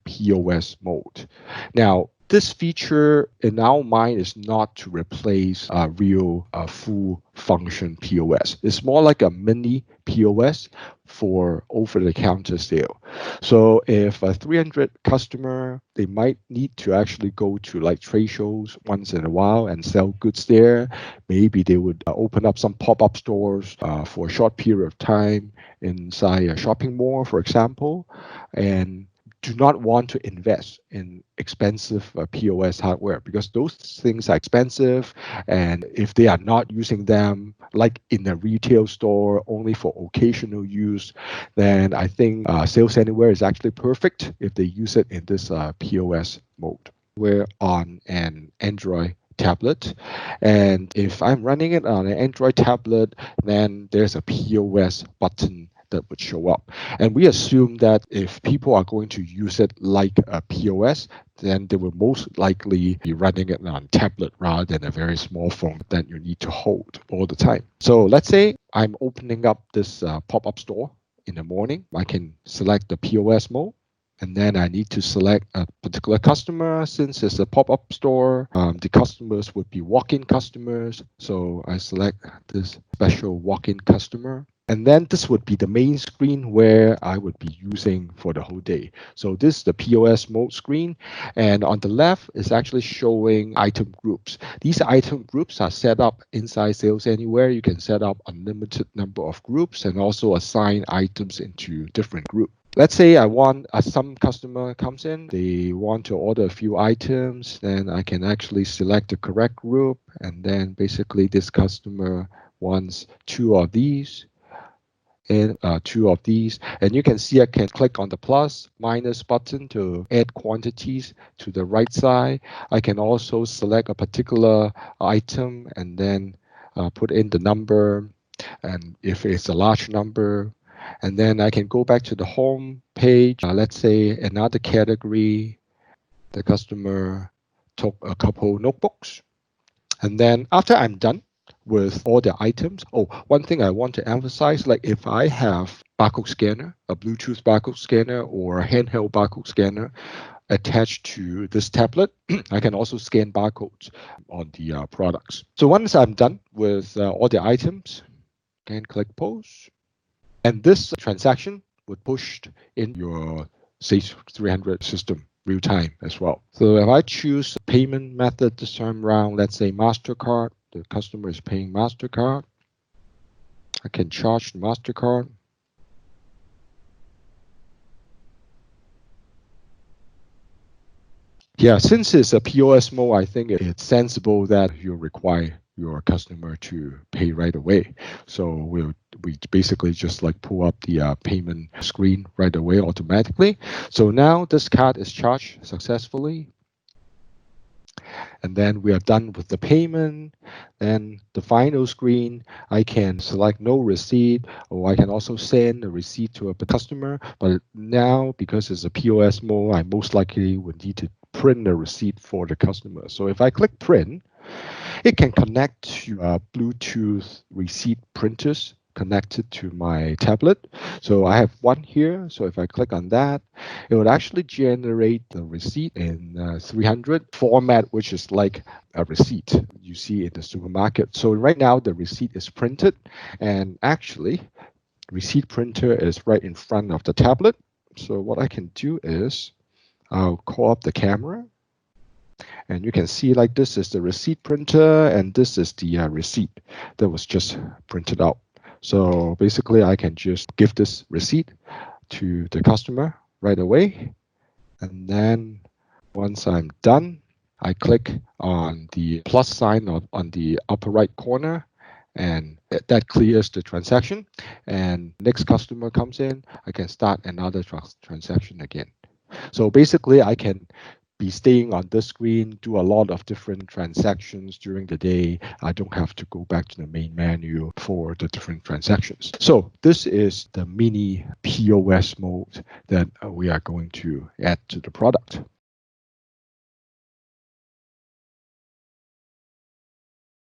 POS mode. Now, this feature in our mind is not to replace a real full function POS. It's more like a mini POS for over-the-counter sale. So if a 300 customer, they might need to actually go to like trade shows once in a while and sell goods there. Maybe they would open up some pop-up stores for a short period of time inside a shopping mall, for example, and do not want to invest in expensive POS hardware because those things are expensive, and if they are not using them like in a retail store only for occasional use, then I think SalesAnywhere is actually perfect if they use it in this POS mode. We're on an Android tablet, and if I'm running it on an Android tablet, then there's a POS button that would show up. And we assume that if people are going to use it like a POS, then they will most likely be running it on a tablet rather than a very small phone that you need to hold all the time. So let's say I'm opening up this pop-up store in the morning. I can select the POS mode, and then I need to select a particular customer. Since it's a pop-up store, the customers would be walk-in customers. So I select this special walk-in customer. And then this would be the main screen where I would be using for the whole day. So this is the POS mode screen. And on the left is actually showing item groups. These item groups are set up inside SalesAnywhere. You can set up a limited number of groups and also assign items into different groups. Let's say I want some customer comes in, they want to order a few items, then I can actually select the correct group. And then basically this customer wants 2 of these. And 2 of these, and you can see I can click on the plus minus button to add quantities to the right side. I can also select a particular item and then put in the number, and if it's a large number, and then I can go back to the home page. Let's say another category, the customer took a couple notebooks, and then after I'm done with all the items. Oh, one thing I want to emphasize, like if I have barcode scanner, a Bluetooth barcode scanner or a handheld barcode scanner attached to this tablet, I can also scan barcodes on the products. So once I'm done with all the items, I can click post. And this transaction would push in your Sage 300 system real time as well. So if I choose a payment method this time around, let's say MasterCard, the customer is paying MasterCard. I can charge the MasterCard. Yeah, since it's a POS mode, I think it's sensible that you require your customer to pay right away. So we basically just like pull up the payment screen right away automatically. So now this card is charged successfully. And then we are done with the payment. Then the final screen, I can select no receipt, or I can also send a receipt to a customer. But now, because it's a POS mode, I most likely would need to print a receipt for the customer. So if I click print, it can connect to Bluetooth receipt printers connected to my tablet. So I have one here. So if I click on that, it would actually generate the receipt in 300 format, which is like a receipt you see in the supermarket. So right now the receipt is printed, and actually receipt printer is right in front of the tablet. So what I can do is I'll call up the camera, and you can see like this is the receipt printer, and this is the receipt that was just printed out. So basically, I can just give this receipt to the customer right away. And then once I'm done, I click on the plus sign on the upper right corner, and that clears the transaction. And next customer comes in, I can start another transaction again. So basically, I can be staying on this screen, do a lot of different transactions during the day. I don't have to go back to the main menu for the different transactions. So this is the mini POS mode that we are going to add to the product.